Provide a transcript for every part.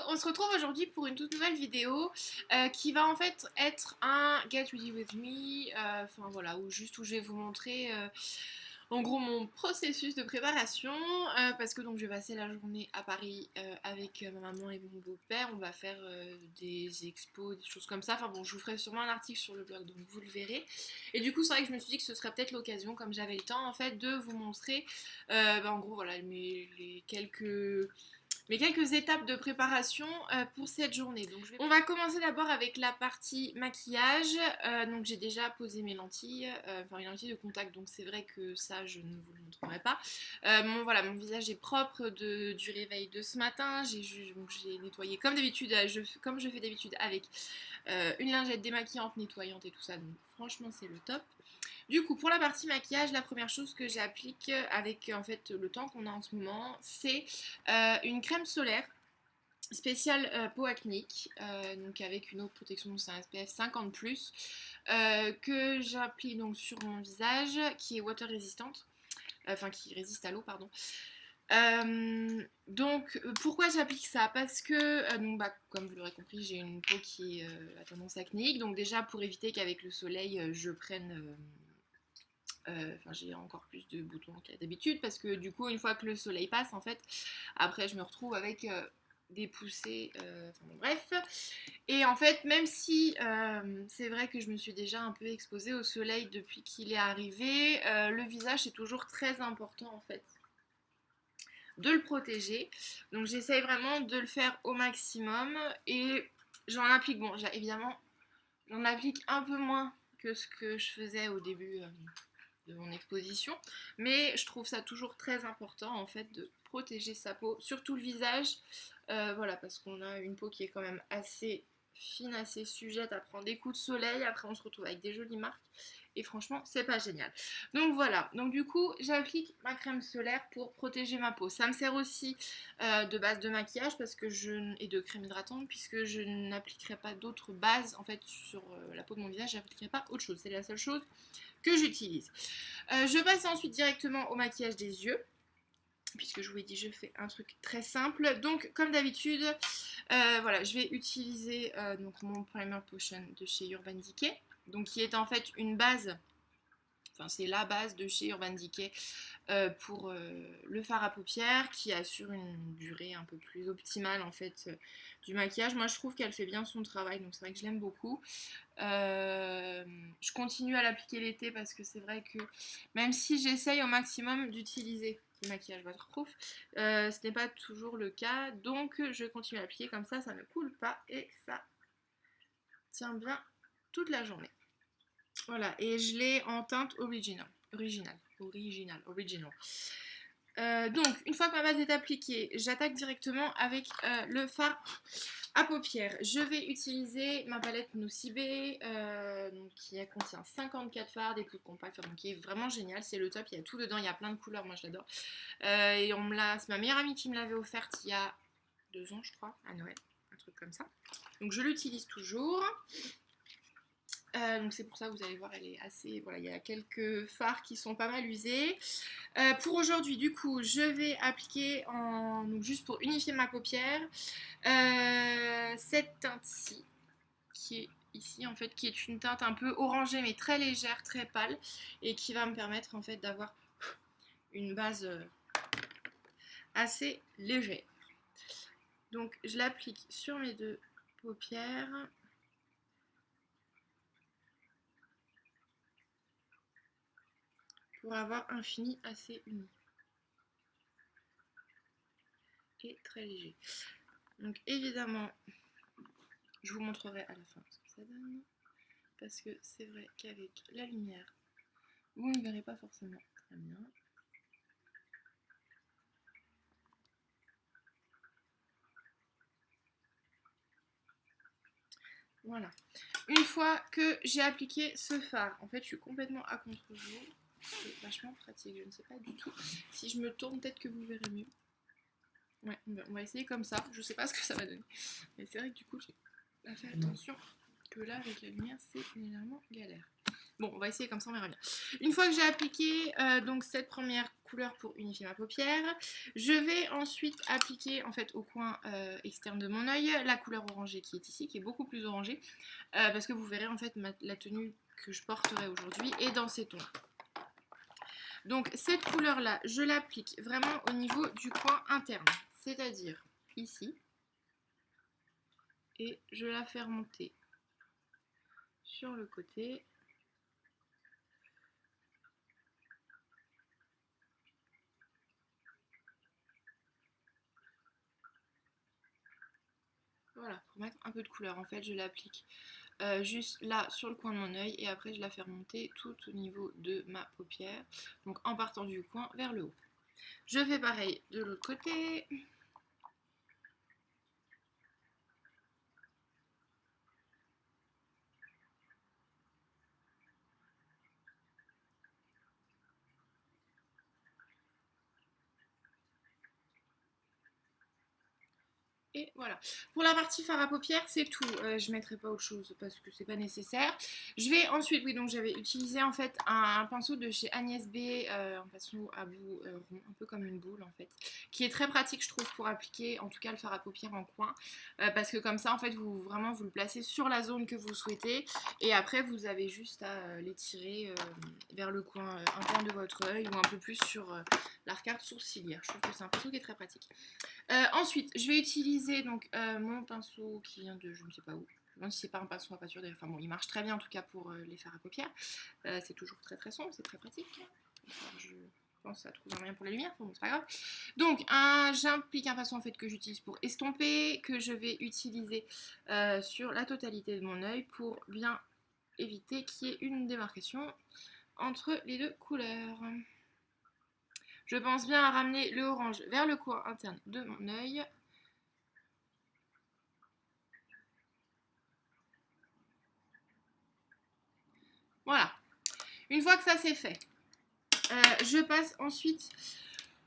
on se retrouve aujourd'hui pour une toute nouvelle vidéo qui va en fait être un Get Ready With Me, enfin voilà, où je vais vous montrer en gros mon processus de préparation parce que donc je vais passer la journée à Paris avec ma maman et mon beau-père, on va faire des expos, des choses comme ça, enfin bon je vous ferai sûrement un article sur le blog donc vous le verrez et du coup c'est vrai que je me suis dit que ce serait peut-être l'occasion comme j'avais le temps en fait de vous montrer en gros voilà mes quelques étapes de préparation pour cette journée. On va commencer d'abord avec la partie maquillage. Donc j'ai déjà posé mes lentilles, enfin les lentilles de contact, donc c'est vrai que ça je ne vous le montrerai pas. Mon visage est propre du réveil de ce matin. J'ai nettoyé comme d'habitude, comme je fais d'habitude avec une lingette démaquillante, nettoyante et tout ça. Donc franchement c'est le top. Du coup, pour la partie maquillage, la première chose que j'applique avec en fait le temps qu'on a en ce moment, c'est une crème solaire spéciale peau acnéique, donc avec une haute protection, c'est un SPF 50 que j'applique donc sur mon visage, qui est water résistante, enfin qui résiste à l'eau, pardon. Pourquoi j'applique ça? Parce que comme vous l'aurez compris j'ai une peau qui est à tendance acnéique, donc déjà pour éviter qu'avec le soleil je prenne j'ai encore plus de boutons qu'à d'habitude parce que du coup une fois que le soleil passe en fait après je me retrouve avec des poussées, bref, et en fait même si c'est vrai que je me suis déjà un peu exposée au soleil depuis qu'il est arrivé, le visage c'est toujours très important en fait de le protéger, donc j'essaye vraiment de le faire au maximum et j'en applique, évidemment j'en applique un peu moins que ce que je faisais au début de mon exposition, mais je trouve ça toujours très important en fait de protéger sa peau, surtout le visage, voilà, parce qu'on a une peau qui est quand même assez fine, assez sujette à prendre des coups de soleil, après on se retrouve avec des jolies marques, et franchement c'est pas génial. Donc voilà, donc du coup j'applique ma crème solaire pour protéger ma peau. Ça me sert aussi de base de maquillage parce que et de crème hydratante, puisque je n'appliquerai pas d'autres bases en fait sur la peau de mon visage, j'appliquerai pas autre chose, c'est la seule chose que j'utilise. Je passe ensuite directement au maquillage des yeux, puisque je vous l'ai dit, je fais un truc très simple. Donc, comme d'habitude, voilà, je vais utiliser donc mon Primer Potion de chez Urban Decay, donc qui est en fait une base. Enfin, c'est la base de chez Urban Decay pour le fard à paupières qui assure une durée un peu plus optimale en fait du maquillage. Moi je trouve qu'elle fait bien son travail, donc c'est vrai que je l'aime beaucoup. Je continue à l'appliquer l'été parce que c'est vrai que même si j'essaye au maximum d'utiliser du maquillage waterproof, ce n'est pas toujours le cas, donc je continue à l'appliquer comme ça ne coule pas et ça tient bien toute la journée. Voilà, et je l'ai en teinte original. Donc, une fois que ma base est appliquée, j'attaque directement avec le fard à paupières. Je vais utiliser ma palette Nocibé, qui contient 54 fards, des poudres compactes, donc qui est vraiment génial, c'est le top, il y a tout dedans, il y a plein de couleurs, moi je l'adore. Et c'est ma meilleure amie qui me l'avait offerte il y a 2 ans, je crois, à Noël, un truc comme ça. Donc je l'utilise toujours. Donc c'est pour ça que vous allez voir, elle est assez, voilà, il y a quelques fards qui sont pas mal usés. Pour aujourd'hui, du coup, je vais appliquer donc juste pour unifier ma paupière, cette teinte-ci, qui est ici en fait, qui est une teinte un peu orangée mais très légère, très pâle, et qui va me permettre en fait d'avoir une base assez légère. Donc je l'applique sur mes deux paupières. Pour avoir un fini assez uni et très léger. Donc évidemment, je vous montrerai à la fin ce que ça donne, parce que c'est vrai qu'avec la lumière, vous ne verrez pas forcément très bien. Voilà. Une fois que j'ai appliqué ce fard, en fait je suis complètement à contre-jour. C'est vachement pratique, je ne sais pas du tout. Si je me tourne, peut-être que vous verrez mieux. Ouais, on va essayer comme ça. Je sais pas ce que ça va donner. Mais c'est vrai que du coup, j'ai pas fait attention que là, avec la lumière, c'est légèrement galère. Bon, on va essayer comme ça, on verra bien. Une fois que j'ai appliqué donc cette première couleur pour unifier ma paupière. Je vais ensuite appliquer en fait au coin externe de mon œil la couleur orangée qui est ici, qui est beaucoup plus orangée, parce que vous verrez en fait la tenue que je porterai aujourd'hui est dans ces tons. Donc cette couleur là, je l'applique vraiment au niveau du coin interne, c'est-à-dire ici, et je la fais remonter sur le côté. Voilà, pour mettre un peu de couleur, en fait, je l'applique juste là sur le coin de mon œil et après je la fais remonter tout au niveau de ma paupière, donc en partant du coin vers le haut. Je fais pareil de l'autre côté. Et voilà. Pour la partie fard à paupières, c'est tout. Je ne mettrai pas autre chose parce que c'est pas nécessaire. Je vais ensuite, oui, donc j'avais utilisé en fait un pinceau de chez Agnès B, un pinceau à bout rond, un peu comme une boule en fait, qui est très pratique je trouve pour appliquer en tout cas le fard à paupières en coin, parce que comme ça en fait vous le placez sur la zone que vous souhaitez et après vous avez juste à l'étirer vers le coin interne de votre œil ou un peu plus sur l'arcade sourcilière. Je trouve que c'est un pinceau qui est très pratique. Ensuite, je vais utiliser donc mon pinceau qui vient de je ne sais pas où. Je me demande si c'est pas un pinceau à pâture. Enfin bon, il marche très bien en tout cas pour les fards à paupières. C'est toujours très très sombre, c'est très pratique. Je pense à trouver un moyen pour la lumière, bon, c'est pas grave. Donc j'implique un pinceau en fait que j'utilise pour estomper, que je vais utiliser sur la totalité de mon œil pour bien éviter qu'il y ait une démarcation entre les deux couleurs. Je pense bien à ramener le orange vers le coin interne de mon œil. Voilà. Une fois que ça c'est fait, je passe ensuite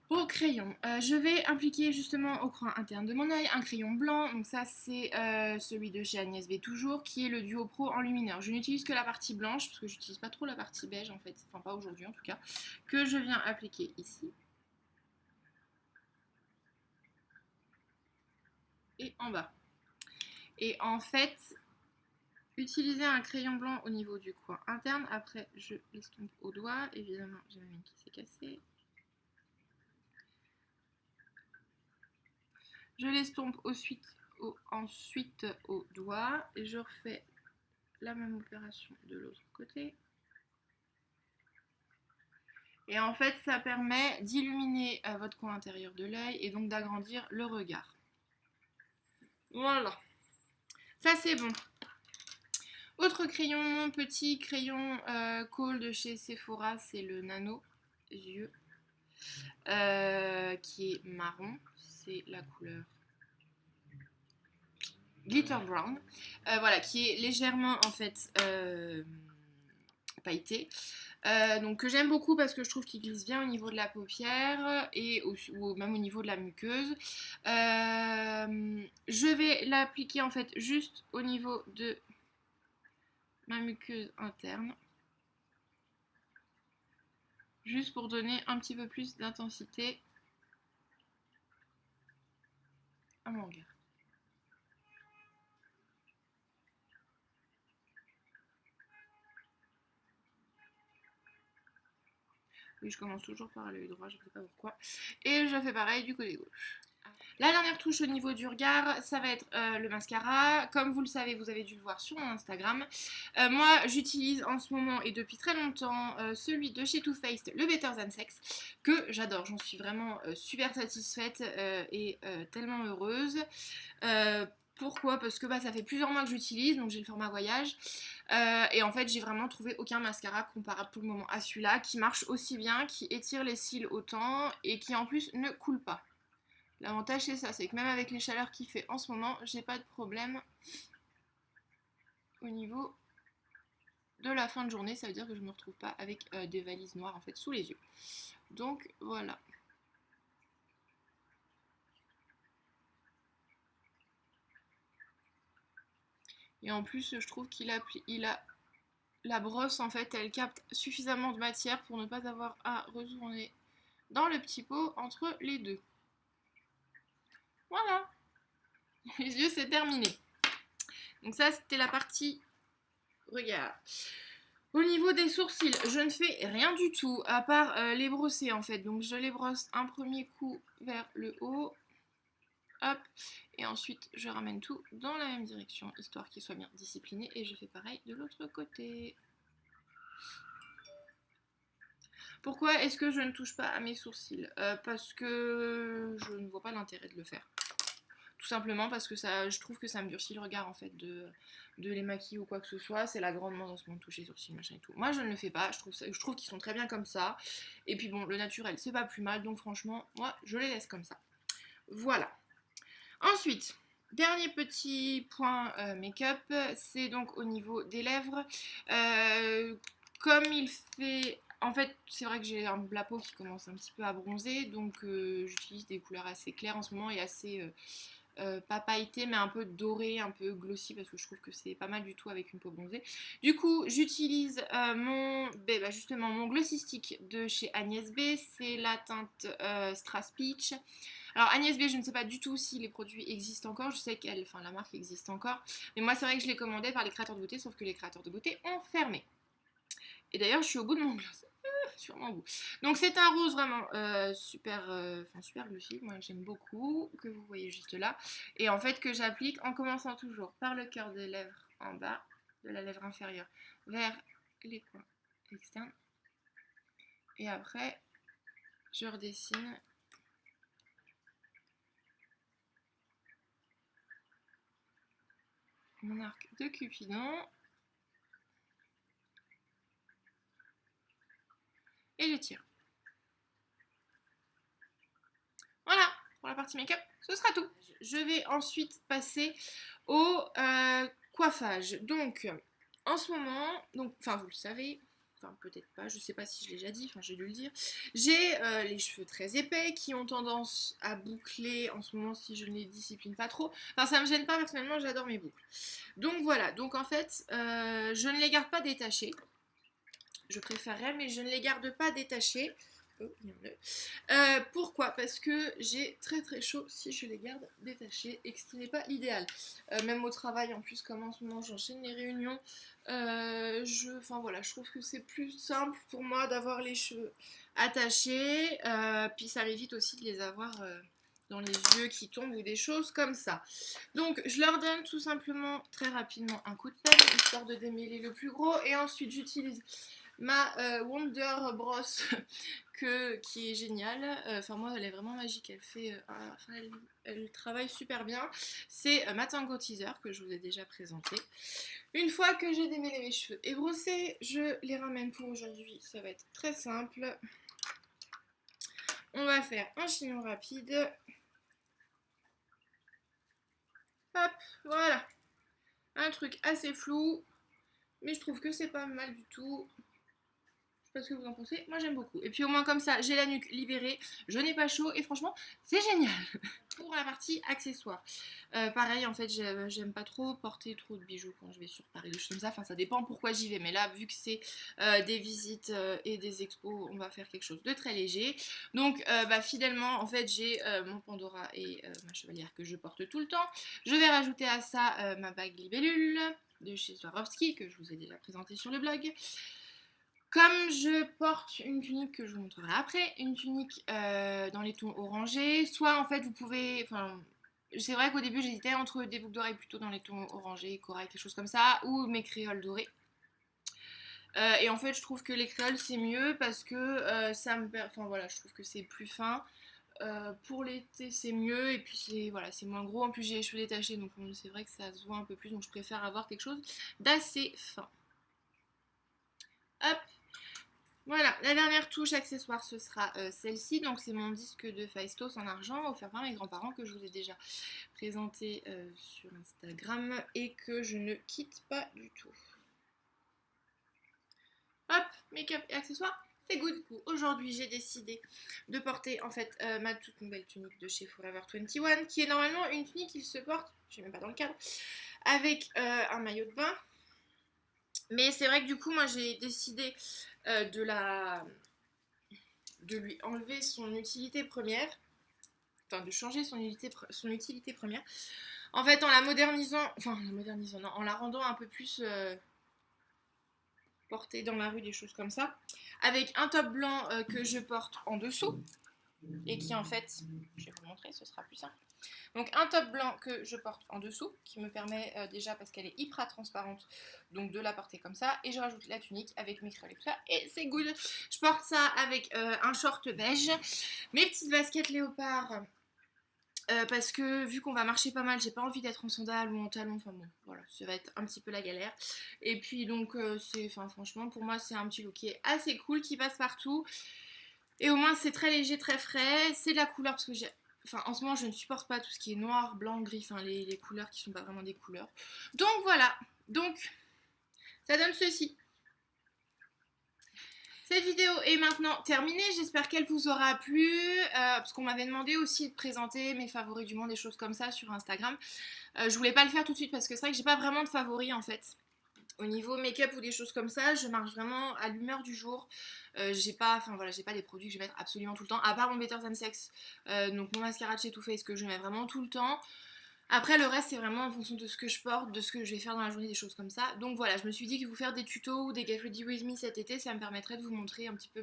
au crayon. Je vais appliquer justement au coin interne de mon œil un crayon blanc. Donc ça c'est celui de chez Agnès B toujours, qui est le Duo Pro Enlumineur. Je n'utilise que la partie blanche parce que j'utilise pas trop la partie beige en fait, enfin pas aujourd'hui en tout cas, que je viens appliquer ici. Et en bas. Et en fait, utiliser un crayon blanc au niveau du coin interne. Après, je l'estompe au doigt. Évidemment, j'ai ma mine qui s'est cassée. Je l'estompe ensuite au doigt. Et je refais la même opération de l'autre côté. Et en fait, ça permet d'illuminer votre coin intérieur de l'œil et donc d'agrandir le regard. Voilà. Ça, c'est bon. Autre crayon, mon petit crayon Kohl de chez Sephora, c'est le Nano Yeux, qui est marron, c'est la couleur Glitter Brown, voilà, qui est légèrement en fait pailleté. Donc que j'aime beaucoup parce que je trouve qu'il glisse bien au niveau de la paupière et ou même au niveau de la muqueuse. Je vais l'appliquer en fait juste au niveau de ma muqueuse interne, juste pour donner un petit peu plus d'intensité à mon regard. Oui, je commence toujours par l'œil droit, je ne sais pas pourquoi. Et je fais pareil du côté gauche. La dernière touche au niveau du regard, ça va être le mascara. Comme vous le savez, vous avez dû le voir sur mon Instagram. Moi, j'utilise en ce moment et depuis très longtemps celui de chez Too Faced, le Better Than Sex, que j'adore. J'en suis vraiment super satisfaite et tellement heureuse. Pourquoi? Parce que ça fait plusieurs mois que j'utilise, donc j'ai le format voyage. Et en fait, j'ai vraiment trouvé aucun mascara comparable pour le moment à celui-là, qui marche aussi bien, qui étire les cils autant et qui en plus ne coule pas. L'avantage c'est ça, c'est que même avec les chaleurs qu'il fait en ce moment, j'ai pas de problème au niveau de la fin de journée. Ça veut dire que je ne me retrouve pas avec des valises noires en fait sous les yeux. Donc voilà. Et en plus, je trouve qu'il a la brosse en fait, elle capte suffisamment de matière pour ne pas avoir à retourner dans le petit pot entre les deux. Voilà, les yeux c'est terminé. Donc ça c'était la partie regard. Au niveau des sourcils, je ne fais rien du tout à part les brosser en fait. Donc je les brosse un premier coup vers le haut. Hop, et ensuite je ramène tout dans la même direction, histoire qu'il soit bien discipliné, et je fais pareil de l'autre côté. Pourquoi est-ce que je ne touche pas à mes sourcils? Parce que je ne vois pas l'intérêt de le faire. Tout simplement parce que ça, je trouve que ça me durcit le regard en fait de les maquiller ou quoi que ce soit. C'est la grande mode en ce moment de toucher les sourcils, machin et tout. Moi je ne le fais pas, je trouve qu'ils sont très bien comme ça. Et puis bon, le naturel c'est pas plus mal, donc franchement, moi je les laisse comme ça. Voilà. Ensuite, dernier petit point make-up, c'est donc au niveau des lèvres. Comme il fait... En fait, c'est vrai que j'ai la peau qui commence un petit peu à bronzer, donc j'utilise des couleurs assez claires en ce moment et assez... pas pailleté mais un peu doré, un peu glossy parce que je trouve que c'est pas mal du tout avec une peau bronzée. Du coup j'utilise justement mon glossy stick de chez Agnès B, c'est la teinte Strass Peach. Alors Agnès B, je ne sais pas du tout si les produits existent encore, je sais qu'elle, enfin la marque existe encore, mais moi c'est vrai que je l'ai commandé par les créateurs de beauté, sauf que les créateurs de beauté ont fermé. Et d'ailleurs je suis au bout de mon gloss. Sûrement au bout. Donc c'est un rose vraiment super glossy, moi j'aime beaucoup, que vous voyez juste là. Et en fait que j'applique en commençant toujours par le cœur des lèvres en bas, de la lèvre inférieure, vers les coins externes. Et après, je redessine mon arc de Cupidon. Et je tire. Voilà, pour la partie make-up, ce sera tout. Je vais ensuite passer au coiffage. Donc, en ce moment, enfin vous le savez, enfin peut-être pas, je sais pas si je l'ai déjà dit, enfin j'ai dû le dire, j'ai les cheveux très épais qui ont tendance à boucler en ce moment si je ne les discipline pas trop. Enfin ça me gêne pas personnellement, j'adore mes boucles. Donc voilà, donc en fait, je ne les garde pas détachées. Je préférerais, mais je ne les garde pas détachées. Oh, pourquoi? Parce que j'ai très très chaud si je les garde détachés et que ce n'est pas l'idéal. Même au travail, en plus, comme en ce moment j'enchaîne les réunions, enfin voilà, je trouve que c'est plus simple pour moi d'avoir les cheveux attachés, puis ça m'évite aussi de les avoir dans les yeux qui tombent ou des choses comme ça. Donc je leur donne tout simplement très rapidement un coup de pelle, histoire de démêler le plus gros, et ensuite j'utilise ma Wonder Brosse qui est géniale. Enfin moi elle est vraiment magique, elle fait, elle travaille super bien. C'est ma Tango Teaser que je vous ai déjà présenté. Une fois que j'ai démêlé mes cheveux et brossés, je les ramène pour aujourd'hui. Ça va être très simple. On va faire un chignon rapide. Hop, voilà. Un truc assez flou, mais je trouve que c'est pas mal du tout. Je sais pas ce que vous en pensez, moi j'aime beaucoup. Et puis au moins comme ça, j'ai la nuque libérée, je n'ai pas chaud et franchement, c'est génial. Pour la partie accessoires, pareil en fait, j'aime pas trop porter trop de bijoux quand je vais sur Paris, des choses comme ça. Enfin, ça dépend pourquoi j'y vais, mais là, vu que c'est des visites et des expos, on va faire quelque chose de très léger. Donc, fidèlement, en fait, j'ai mon Pandora et ma chevalière que je porte tout le temps. Je vais rajouter à ça ma bague libellule de chez Swarovski que je vous ai déjà présenté sur le blog. Comme je porte une tunique que je vous montrerai après, une tunique dans les tons orangés, soit en fait vous pouvez, enfin c'est vrai qu'au début j'hésitais entre des boucles d'oreilles plutôt dans les tons orangés, corail, quelque chose comme ça, ou mes créoles dorées. Et en fait je trouve que les créoles c'est mieux parce que enfin voilà, je trouve que c'est plus fin. Pour l'été c'est mieux et puis c'est moins gros. En plus j'ai les cheveux détachés donc c'est vrai que ça se voit un peu plus, donc je préfère avoir quelque chose d'assez fin. Hop. Voilà, la dernière touche accessoire, ce sera celle-ci. Donc, c'est mon disque de Phaistos en argent, offert par mes grands-parents, que je vous ai déjà présenté sur Instagram et que je ne quitte pas du tout. Hop, make-up et accessoires, c'est good. Aujourd'hui, j'ai décidé de porter en fait ma toute nouvelle tunique de chez Forever 21, qui est normalement une tunique qui se porte, je sais même pas dans le cadre, avec un maillot de bain. Mais c'est vrai que du coup, moi, j'ai décidé de de lui enlever son utilité première, enfin de changer son utilité première. En fait, en la modernisant, non, en la rendant un peu plus portée dans la rue, des choses comme ça, avec un top blanc que je porte en dessous, et qui en fait, je vais vous montrer, ce sera plus simple. Donc un top blanc que je porte en dessous, qui me permet déjà, parce qu'elle est hyper transparente, donc de la porter comme ça, et je rajoute la tunique avec mes crêles et tout ça, et c'est good. Je porte ça avec un short beige, mes petites baskets léopard, parce que vu qu'on va marcher pas mal, j'ai pas envie d'être en sandales ou en talons, enfin bon, voilà, ça va être un petit peu la galère. Et puis donc, franchement, pour moi, c'est un petit look qui est assez cool, qui passe partout. Et au moins, c'est très léger, très frais. C'est de la couleur, parce que en ce moment, je ne supporte pas tout ce qui est noir, blanc, gris, enfin, les couleurs qui sont pas vraiment des couleurs. Donc voilà, donc, ça donne ceci. Cette vidéo est maintenant terminée, j'espère qu'elle vous aura plu, parce qu'on m'avait demandé aussi de présenter mes favoris du monde, des choses comme ça sur Instagram. Je voulais pas le faire tout de suite parce que c'est vrai que j'ai pas vraiment de favoris en fait. Au niveau make-up ou des choses comme ça, je marche vraiment à l'humeur du jour. J'ai pas des produits que je vais mettre absolument tout le temps, à part mon Better Than Sex, donc mon mascara de chez Too Faced que je mets vraiment tout le temps. Après le reste c'est vraiment en fonction de ce que je porte, de ce que je vais faire dans la journée, des choses comme ça. Donc voilà, je me suis dit que vous faire des tutos ou des Get Ready With Me cet été, ça me permettrait de vous montrer un petit peu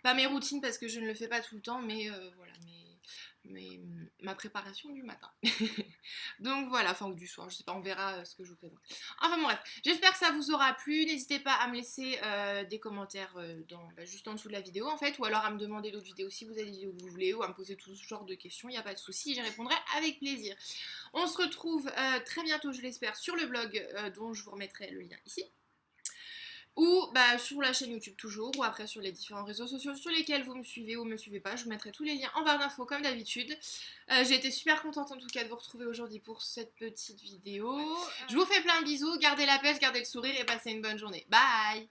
pas mes routines parce que je ne le fais pas tout le temps, mais voilà, ma préparation du matin. Donc voilà, enfin ou du soir, je sais pas, on verra ce que je vous présente. Enfin bon, bref, j'espère que ça vous aura plu. N'hésitez pas à me laisser des commentaires juste en dessous de la vidéo en fait, ou alors à me demander d'autres vidéos si vous avez des vidéos que vous voulez, ou à me poser tout ce genre de questions, il n'y a pas de souci, j'y répondrai avec plaisir. On se retrouve très bientôt, je l'espère, sur le blog dont je vous remettrai le lien ici. Ou sur la chaîne YouTube toujours, ou après sur les différents réseaux sociaux sur lesquels vous me suivez ou me suivez pas, je vous mettrai tous les liens en barre d'infos comme d'habitude. J'ai été super contente en tout cas de vous retrouver aujourd'hui pour cette petite vidéo. Je vous fais plein de bisous, gardez la pêche, gardez le sourire et passez une bonne journée. Bye.